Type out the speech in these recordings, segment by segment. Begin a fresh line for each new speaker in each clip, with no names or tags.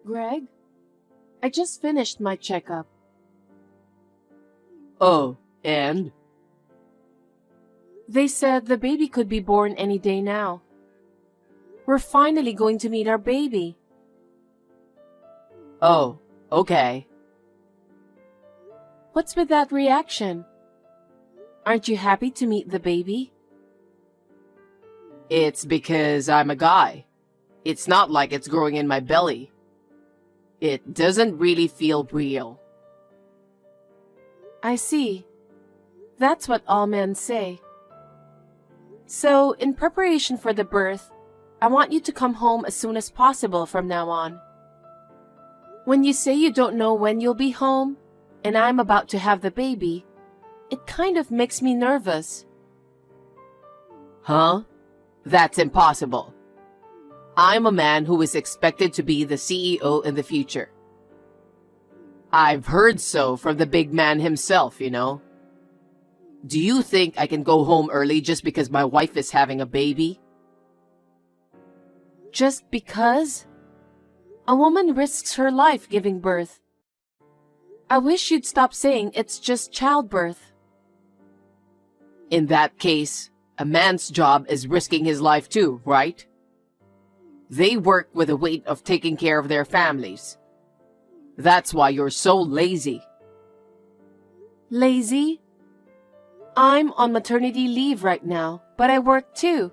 Greg, I just finished my checkup.
Oh, and?
They said the baby could be born any day now. We're finally going to meet our baby.
Oh, okay.
What's with that reaction? Aren't you happy to meet the baby?
It's because I'm a guy. It's not like it's growing in my belly. It doesn't really feel real.
I see. That's what all men say. So, in preparation for the birth, I want you to come home as soon as possible from now on. When you say you don't know when you'll be home, and I'm about to have the baby, it kind of makes me nervous.
Huh? That's impossible. I'm a man who is expected to be the CEO in the future. I've heard so from the big man himself, you know. Do you think I can go home early just because my wife is having a baby?
Just because? A woman risks her life giving birth. I wish you'd stop saying it's just childbirth.
In that case, a man's job is risking his life too, right? They work with the weight of taking care of their families. That's why you're so lazy.
Lazy? I'm on maternity leave right now, but I work too.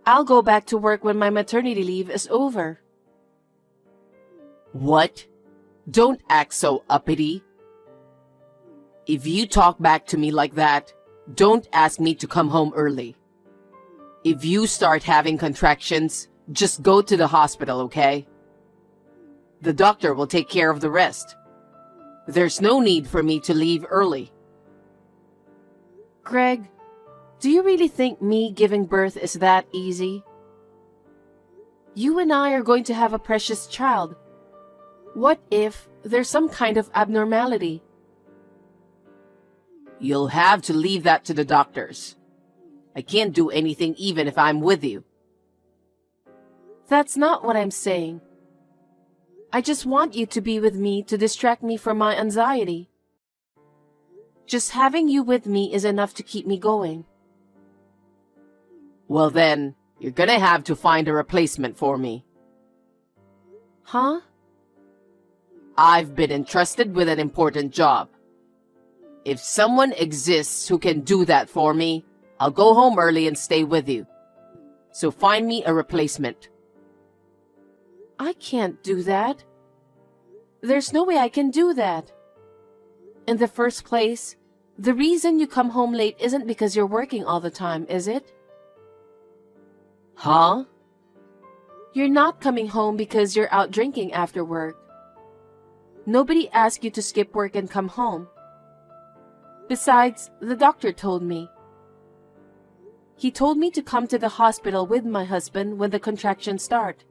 I'll go back to work when my maternity leave is over.
What? Don't act so uppity. If you talk back to me like that, don't ask me to come home early. If you start having contractions, just go to the hospital, okay? The doctor will take care of the rest. There's no need for me to leave early.
Greg, do you really think me giving birth is that easy? You and I are going to have a precious child. What if there's some kind of abnormality?
You'll have to leave that to the doctors. I can't do anything even if I'm with you.
That's not what I'm saying. I just want you to be with me to distract me from my anxiety. Just having you with me is enough to keep me going.
Well then, you're gonna have to find a replacement for me.
Huh?
I've been entrusted with an important job. If someone exists who can do that for me, I'll go home early and stay with you. So find me a replacement.
I can't do that. There's no way I can do that. In the first place, the reason you come home late isn't because you're working all the time, is it?
Huh?
You're not coming home because you're out drinking after work. Nobody asked you to skip work and come home. Besides, the doctor told me. He told me to come to the hospital with my husband when the contractions start.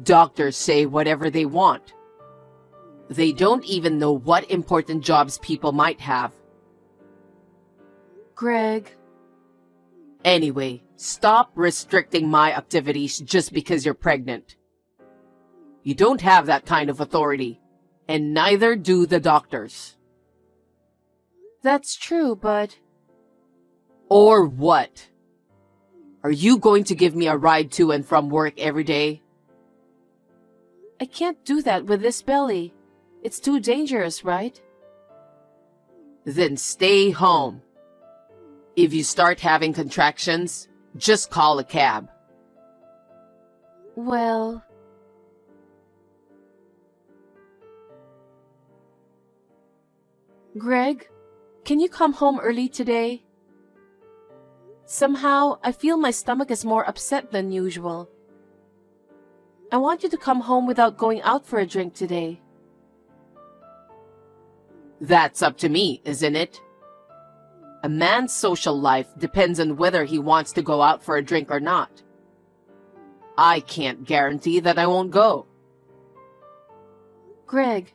Doctors say whatever they want. They don't even know what important jobs people might have.
Greg.
Anyway, stop restricting my activities just because you're pregnant. You don't have that kind of authority, and neither do the doctors.
That's true, but...
Or what? Are you going to give me a ride to and from work every day?
I can't do that with this belly. It's too dangerous, right?
Then stay home. If you start having contractions, just call a cab.
Well... Greg, can you come home early today? Somehow, I feel my stomach is more upset than usual. I want you to come home without going out for a drink today.
That's up to me, isn't it? A man's social life depends on whether he wants to go out for a drink or not. I can't guarantee that I won't go.
Greg,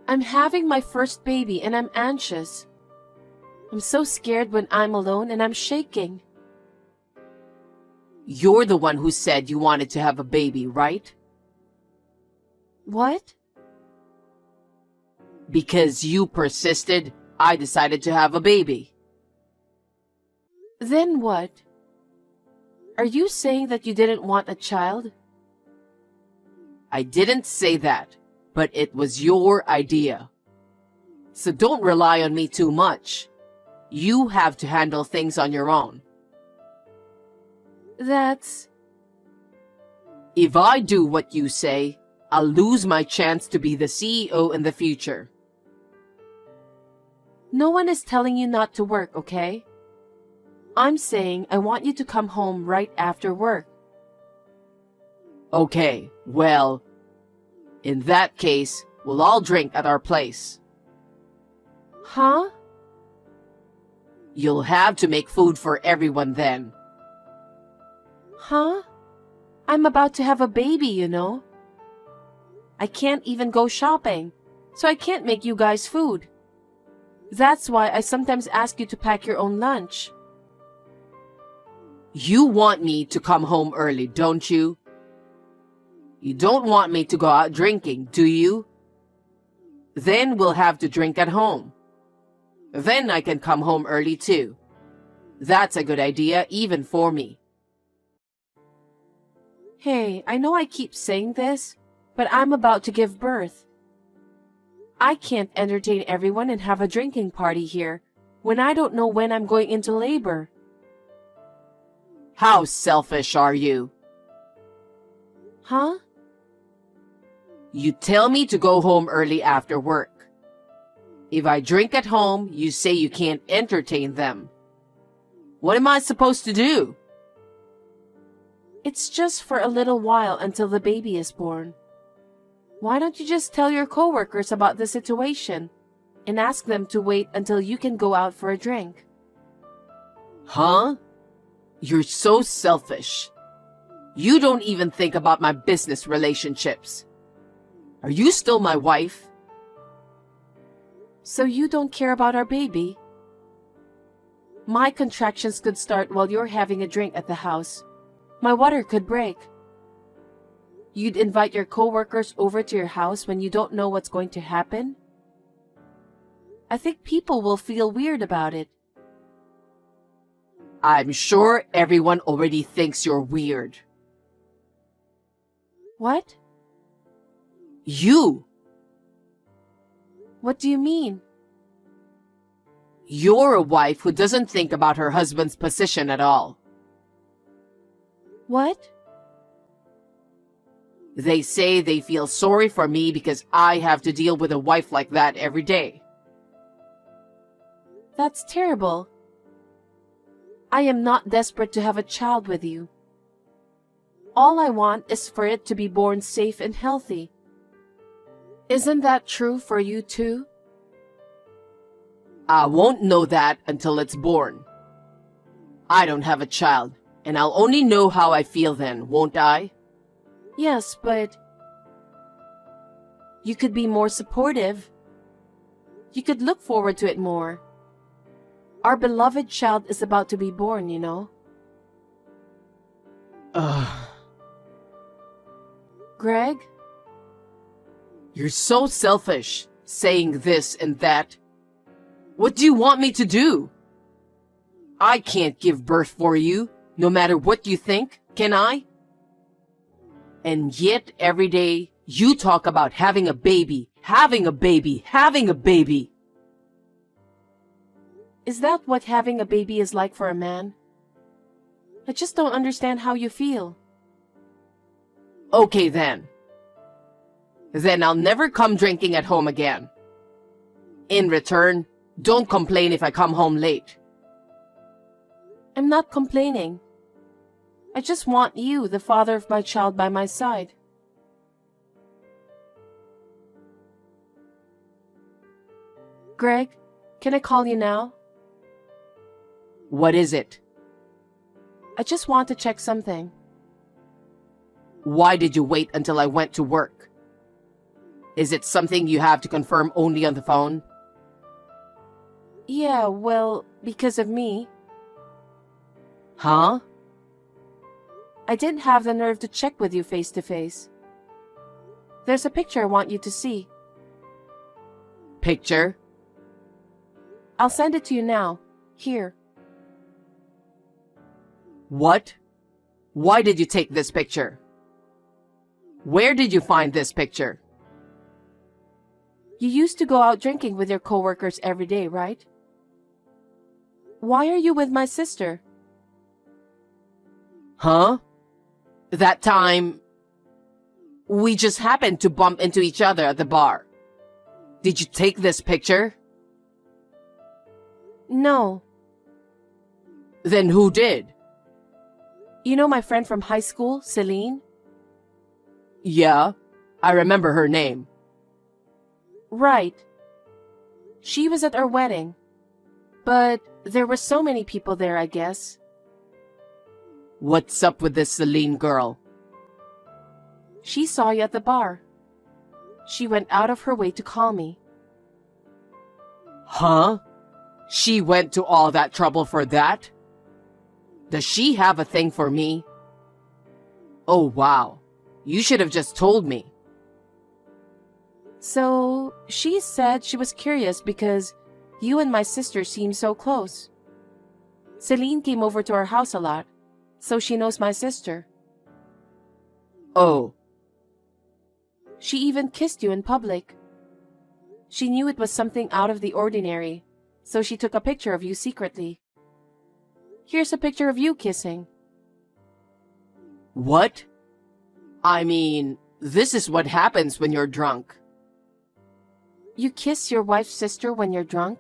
I'm having my first baby and I'm anxious. I'm so scared when I'm alone and I'm shaking.
You're the one who said you wanted to have a baby, right?
What?
Because you persisted, I decided to have a baby.
Then what? Are you saying that you didn't want a child?
I didn't say that, but it was your idea. So don't rely on me too much. You have to handle things on your own.
That's...
If I do what you say, I'll lose my chance to be the CEO in the future.
No one is telling you not to work, okay? I'm saying I want you to come home right after work.
Okay, well, in that case, we'll all drink at our place.
Huh?
You'll have to make food for everyone then.
Huh? I'm about to have a baby, you know. I can't even go shopping, so I can't make you guys food. That's why I sometimes ask you to pack your own lunch.
You want me to come home early, don't you? You don't want me to go out drinking, do you? Then we'll have to drink at home. Then I can come home early too. That's a good idea even for me.
Hey, I know I keep saying this, but I'm about to give birth. I can't entertain everyone and have a drinking party here when I don't know when I'm going into labor.
How selfish are you?
Huh?
You tell me to go home early after work. If I drink at home, you say you can't entertain them. What am I supposed to do?
It's just for a little while until the baby is born. Why don't you just tell your coworkers about the situation and ask them to wait until you can go out for a drink?
Huh? You're so selfish. You don't even think about my business relationships. Are you still my wife?
So you don't care about our baby? My contractions could start while you're having a drink at the house. My water could break. You'd invite your coworkers over to your house when you don't know what's going to happen? I think people will feel weird about it.
I'm sure everyone already thinks you're weird.
What?
You!
What do you mean?
You're a wife who doesn't think about her husband's position at all.
What?
They say they feel sorry for me because I have to deal with a wife like that every day.
That's terrible. I am not desperate to have a child with you. All I want is for it to be born safe and healthy. Isn't that true for you too?
I won't know that until it's born. I don't have a child, and I'll only know how I feel then, won't I?
Yes, but you could be more supportive. You could look forward to it more. Our beloved child is about to be born, you know.
Ugh.
Greg?
You're so selfish, saying this and that. What do you want me to do? I can't give birth for you, no matter what you think, can I? And yet, every day, you talk about having a baby, having a baby, having a baby.
Is that what having a baby is like for a man? I just don't understand how you feel.
Okay then. Then I'll never come drinking at home again. In return, don't complain if I come home late.
I'm not complaining. I just want you, the father of my child, by my side. Greg, can I call you now?
What is it?
I just want to check something.
Why did you wait until I went to work? Is it something you have to confirm only on the phone?
Yeah, well, because of me.
Huh?
I didn't have the nerve to check with you face to face. There's a picture I want you to see.
Picture?
I'll send it to you now. Here.
What? Why did you take this picture? Where did you find this picture?
You used to go out drinking with your coworkers every day, right? Why are you with my sister?
Huh? That time, we just happened to bump into each other at the bar. Did you take this picture?
No.
Then who did?
You know my friend from high school, Celine?
Yeah, I remember her name.
Right. She was at our wedding. But there were so many people there, I guess.
What's up with this Celine girl?
She saw you at the bar. She went out of her way to call me.
Huh? She went to all that trouble for that? Does she have a thing for me? Oh, wow. You should have just told me.
So, she said she was curious because you and my sister seem so close. Celine came over to our house a lot, so she knows my sister.
Oh.
She even kissed you in public. She knew it was something out of the ordinary, so she took a picture of you secretly. Here's a picture of you kissing.
What? I mean, this is what happens when you're drunk.
You kiss your wife's sister when you're drunk?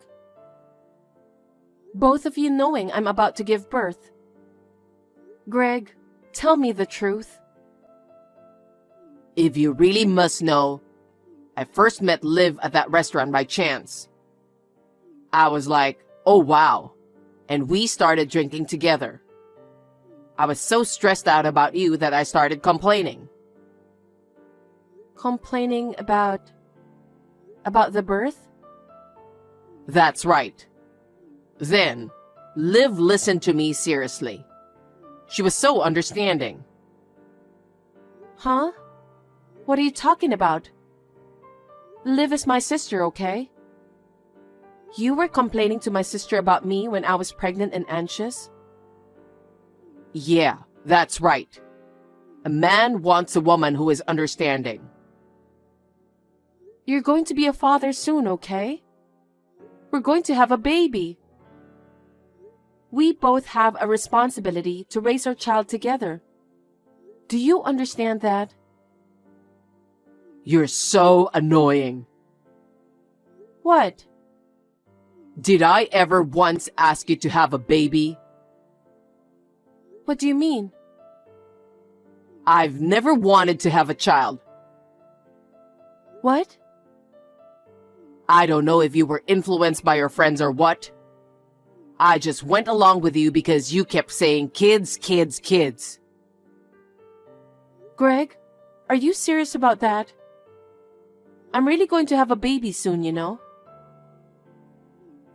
Both of you knowing I'm about to give birth. Greg, tell me the truth.
If you really must know, I first met Liv at that restaurant by chance. I was like, oh wow, and we started drinking together. I was so stressed out about you that I started complaining.
Complaining about the birth?
That's right. Then, Liv listened to me seriously. She was so understanding.
Huh? What are you talking about? Liv is my sister, okay? You were complaining to my sister about me when I was pregnant and anxious?
Yeah, that's right. A man wants a woman who is understanding.
You're going to be a father soon, okay? We're going to have a baby. We both have a responsibility to raise our child together. Do you understand that?
You're so annoying.
What?
Did I ever once ask you to have a baby?
What do you mean?
I've never wanted to have a child.
What?
I don't know if you were influenced by your friends or what. I just went along with you because you kept saying kids, kids, kids.
Greg, are you serious about that? I'm really going to have a baby soon, you know?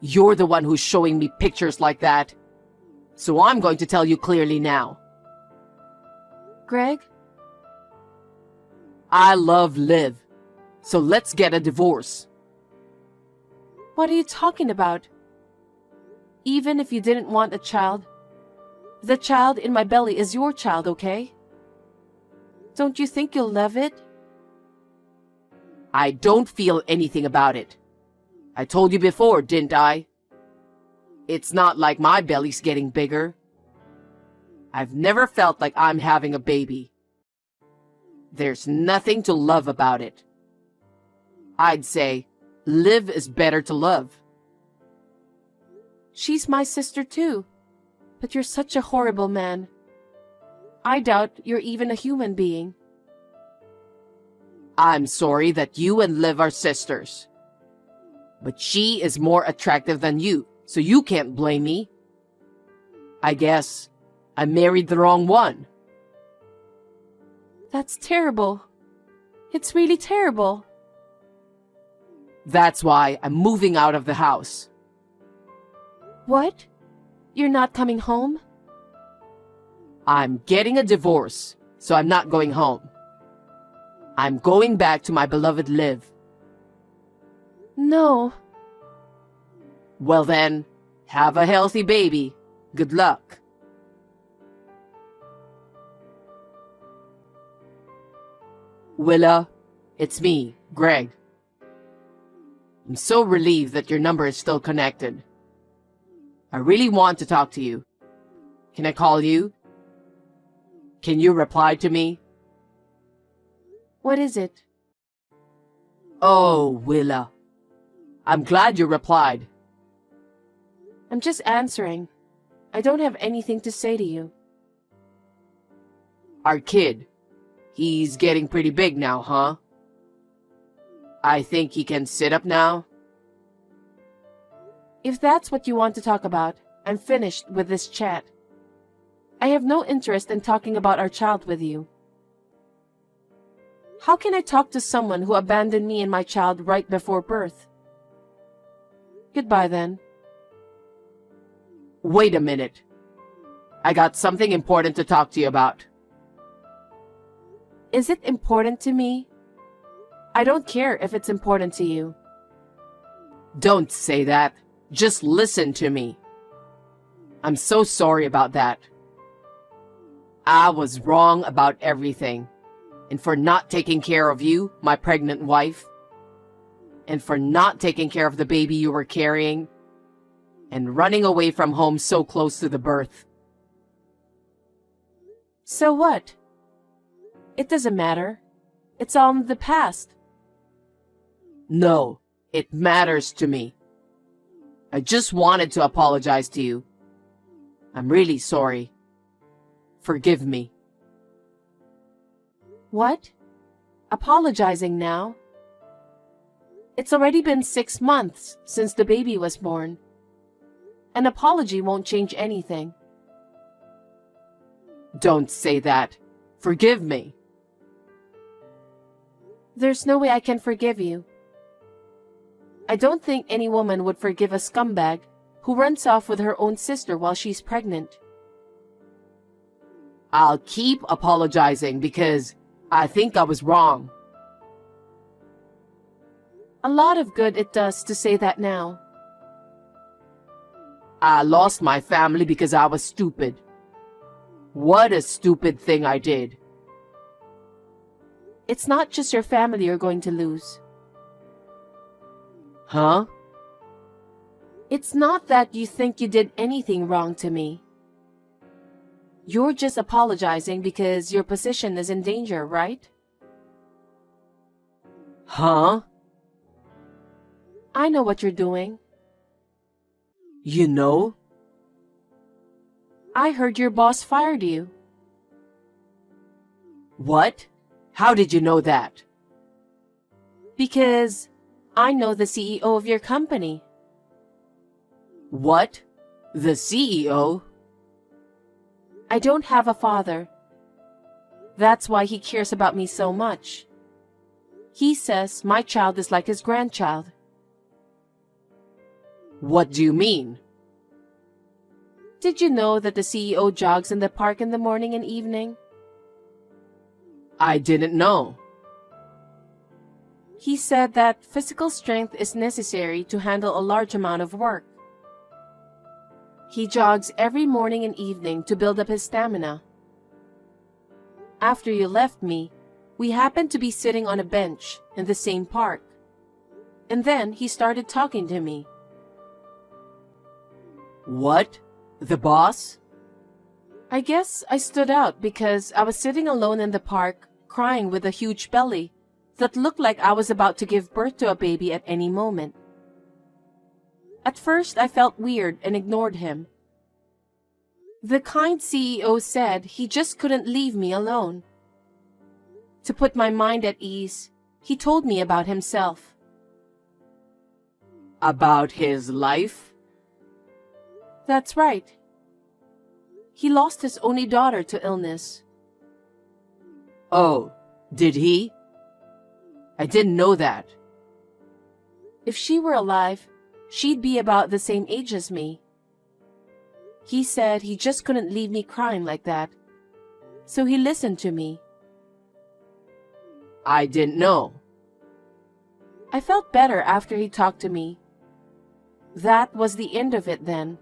You're the one who's showing me pictures like that. So I'm going to tell you clearly now.
Greg?
I love Liv. So let's get a divorce.
What are you talking about? Even if you didn't want a child, the child in my belly is your child, okay? Don't you think you'll love it?
I don't feel anything about it. I told you before, didn't I? It's not like my belly's getting bigger. I've never felt like I'm having a baby. There's nothing to love about it. I'd say, Liv is better to love.
She's my sister too, but you're such a horrible man. I doubt you're even a human being.
I'm sorry that you and Liv are sisters. But she is more attractive than you, so you can't blame me. I guess I married the wrong one.
That's terrible. It's really terrible.
That's why I'm moving out of the house.
What? You're not coming home?
I'm getting a divorce, so I'm not going home. I'm going back to my beloved Liv.
No.
Well then, have a healthy baby. Good luck. Willa, it's me, Greg. I'm so relieved that your number is still connected. I really want to talk to you. Can I call you? Can you reply to me?
What is it?
Oh, Willa. I'm glad you replied.
I'm just answering. I don't have anything to say to you.
Our kid. He's getting pretty big now, huh? I think he can sit up now.
If that's what you want to talk about, I'm finished with this chat. I have no interest in talking about our child with you. How can I talk to someone who abandoned me and my child right before birth? Goodbye then.
Wait a minute. I got something important to talk to you about.
Is it important to me? I don't care if it's important to you.
Don't say that. Just listen to me. I'm so sorry about that. I was wrong about everything. And for not taking care of you, my pregnant wife. And for not taking care of the baby you were carrying. And running away from home so close to the birth.
So what? It doesn't matter. It's all in the past.
No, it matters to me. I just wanted to apologize to you. I'm really sorry. Forgive me.
What? Apologizing now? It's already been 6 months since the baby was born. An apology won't change anything.
Don't say that. Forgive me.
There's no way I can forgive you. I don't think any woman would forgive a scumbag who runs off with her own sister while she's pregnant.
I'll keep apologizing because I think I was wrong.
A lot of good it does to say that now.
I lost my family because I was stupid. What a stupid thing I did.
It's not just your family you're going to lose.
Huh?
It's not that you think you did anything wrong to me. You're just apologizing because your position is in danger, right?
Huh?
I know what you're doing.
You know?
I heard your boss fired you.
What? How did you know that?
Because I know the CEO of your company.
What? The CEO?
I don't have a father. That's why he cares about me so much. He says my child is like his grandchild.
What do you mean?
Did you know that the CEO jogs in the park in the morning and evening?
I didn't know.
He said that physical strength is necessary to handle a large amount of work. He jogs every morning and evening to build up his stamina. After you left me, we happened to be sitting on a bench in the same park. And then he started talking to me.
What? The boss?
I guess I stood out because I was sitting alone in the park, crying with a huge belly that looked like I was about to give birth to a baby at any moment. At first, I felt weird and ignored him. The kind CEO said he just couldn't leave me alone. To put my mind at ease, he told me about himself.
About his life?
That's right. He lost his only daughter to illness.
Oh, did he? I didn't know that.
If she were alive, she'd be about the same age as me. He said he just couldn't leave me crying like that so he listened to me.
I didn't know.
I felt better after he talked to me. That was the end of it then.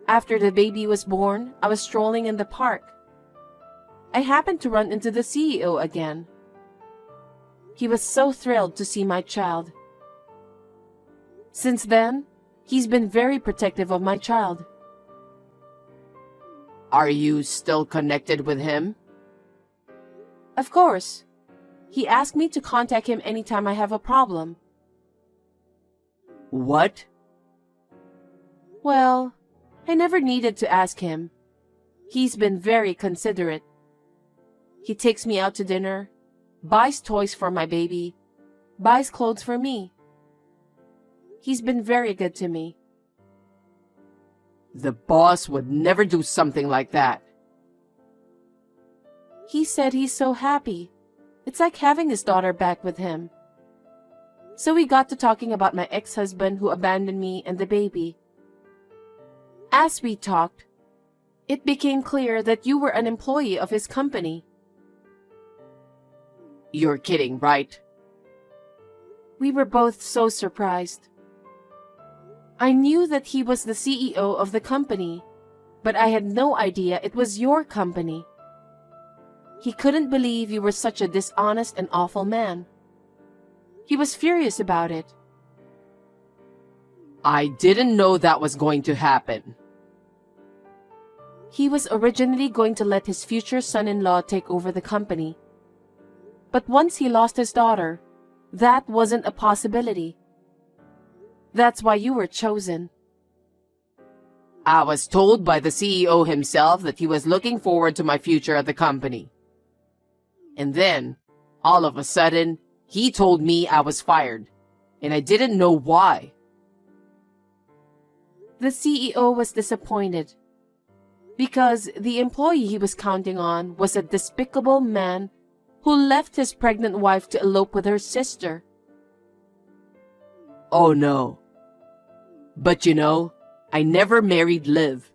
After the baby was born, I was strolling in the park. I happened to run into the CEO again. He was so thrilled to see my child. Since then, he's been very protective of my child.
Are you still connected with him?
Of course. He asked me to contact him anytime I have a problem.
What?
Well, I never needed to ask him. He's been very considerate. He takes me out to dinner, buys toys for my baby, buys clothes for me. He's been very good to me.
The boss would never do something like that.
He said he's so happy. It's like having his daughter back with him. So we got to talking about my ex-husband who abandoned me and the baby. As we talked, it became clear that you were an employee of his company.
You're kidding, right?
We were both so surprised. I knew that he was the CEO of the company, but I had no idea it was your company. He couldn't believe you were such a dishonest and awful man. He was furious about it.
I didn't know that was going to happen.
He was originally going to let his future son-in-law take over the company. But once he lost his daughter, that wasn't a possibility. That's why you were chosen.
I was told by the CEO himself that he was looking forward to my future at the company. And then, all of a sudden, he told me I was fired, and I didn't know why.
The CEO was disappointed because the employee he was counting on was a despicable man who left his pregnant wife to elope with her sister.
Oh no. But you know, I never married Liv.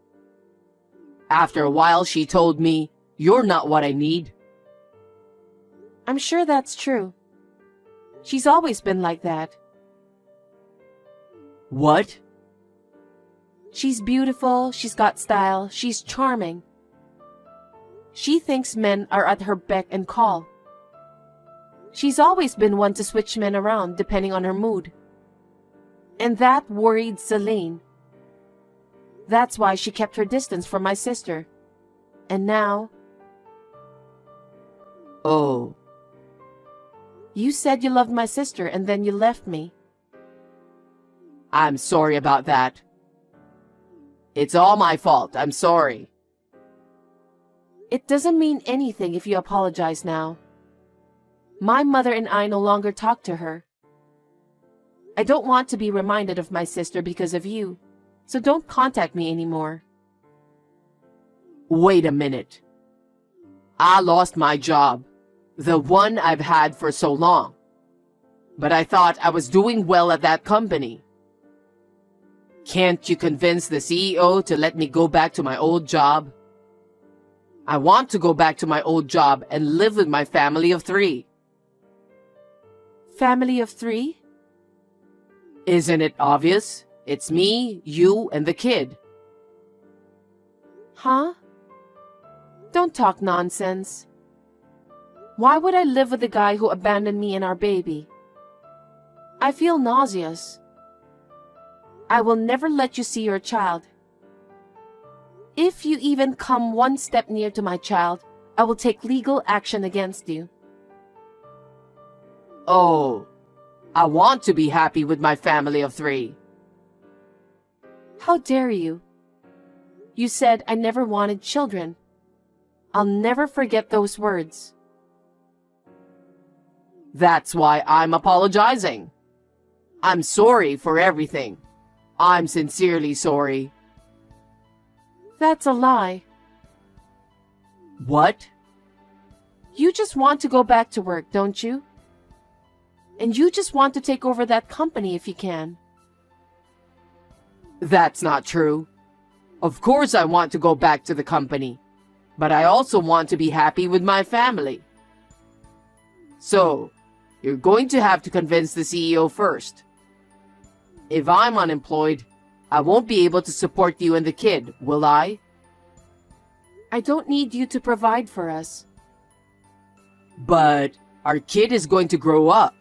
After a while, she told me, "You're not what I need."
I'm sure that's true. She's always been like that.
What?
She's beautiful, she's got style, she's charming. She thinks men are at her beck and call. She's always been one to switch men around depending on her mood. And that worried Celine. That's why she kept her distance from my sister. And now...
Oh.
You said you loved my sister and then you left me.
I'm sorry about that. It's all my fault. I'm sorry.
It doesn't mean anything if you apologize now. My mother and I no longer talk to her. I don't want to be reminded of my sister because of you, so don't contact me anymore.
Wait a minute. I lost my job, the one I've had for so long. But I thought I was doing well at that company. Can't you convince the CEO to let me go back to my old job? I want to go back to my old job and live with my family of 3.
Family of 3?
Isn't it obvious? It's me, you, and the kid.
Huh? Don't talk nonsense. Why would I live with the guy who abandoned me and our baby? I feel nauseous. I will never let you see your child. If you even come one step near to my child, I will take legal action against you.
Oh, I want to be happy with my family of 3.
How dare you? You said I never wanted children. I'll never forget those words.
That's why I'm apologizing. I'm sorry for everything. I'm sincerely sorry.
That's a lie.
What?
You just want to go back to work, don't you? And you just want to take over that company if you can.
That's not true. Of course I want to go back to the company. but I also want to be happy with my family. So, you're going to have to convince the CEO first. If I'm unemployed, I won't be able to support you and the kid, will I?
I don't need you to provide for us.
But our kid is going to grow up,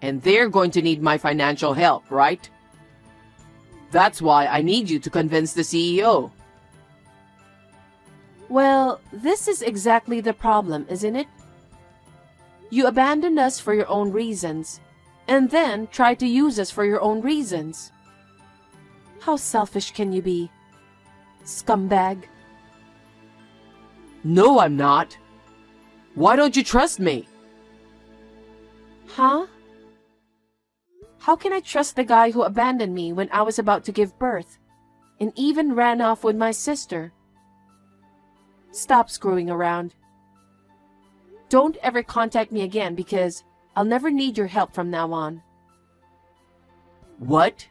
and they're going to need my financial help, right? That's why I need you to convince the CEO.
Well, this is exactly the problem, isn't it? You abandoned us for your own reasons, and then tried to use us for your own reasons. How selfish can you be? Scumbag.
No, I'm not. Why don't you trust me?
Huh? How can I trust the guy who abandoned me when I was about to give birth, and even ran off with my sister? Stop screwing around. Don't ever contact me again because I'll never need your help from now on.
What?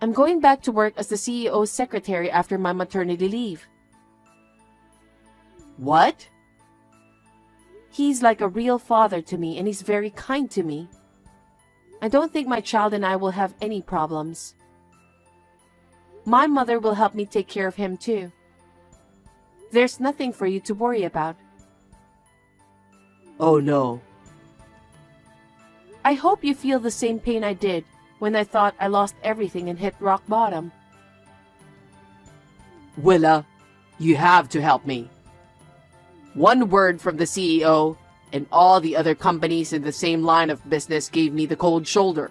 I'm going back to work as the CEO's secretary after my maternity leave.
What?
He's like a real father to me and he's very kind to me. I don't think my child and I will have any problems. My mother will help me take care of him too. There's nothing for you to worry about.
Oh no.
I hope you feel the same pain I did when I thought I lost everything and hit rock bottom.
Willa, you have to help me. One word from the CEO, and all the other companies in the same line of business gave me the cold shoulder.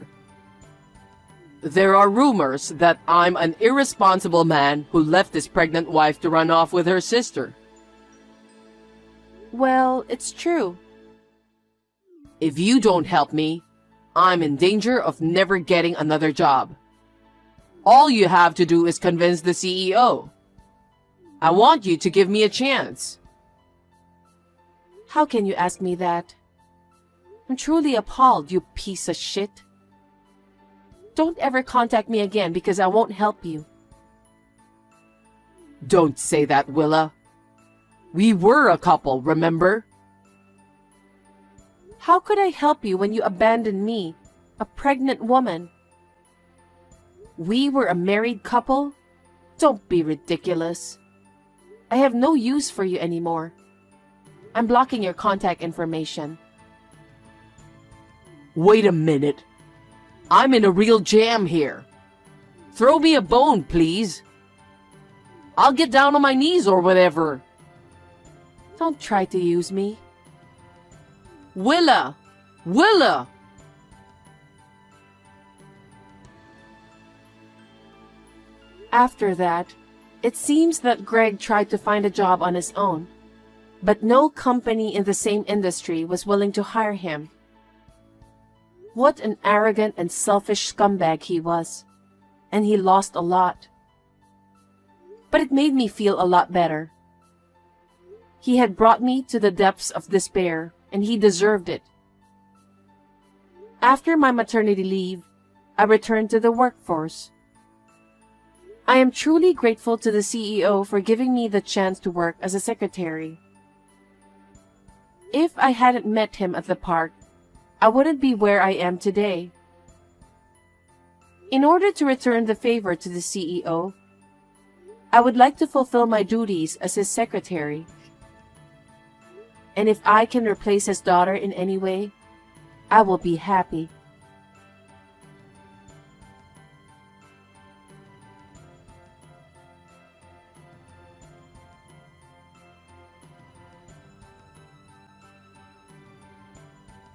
There are rumors that I'm an irresponsible man who left his pregnant wife to run off with her sister.
Well, it's true.
If you don't help me, I'm in danger of never getting another job. All you have to do is convince the CEO. I want you to give me a chance.
How can you ask me that? I'm truly appalled, you piece of shit. Don't ever contact me again because I won't help you.
Don't say that, Willa. We were a couple, remember?
How could I help you when you abandoned me, a pregnant woman? We were a married couple? Don't be ridiculous. I have no use for you anymore. I'm blocking your contact information.
Wait a minute. I'm in a real jam here. Throw me a bone, please. I'll get down on my knees or whatever.
Don't try to use me.
Willa! Willa!
After that, it seems that Greg tried to find a job on his own, but no company in the same industry was willing to hire him. What an arrogant and selfish scumbag he was, and he lost a lot. But it made me feel a lot better. He had brought me to the depths of despair, and he deserved it. After my maternity leave, I returned to the workforce. I am truly grateful to the CEO for giving me the chance to work as a secretary. If I hadn't met him at the park, I wouldn't be where I am today. In order to return the favor to the CEO, I would like to fulfill my duties as his secretary. And if I can replace his daughter in any way, I will be happy.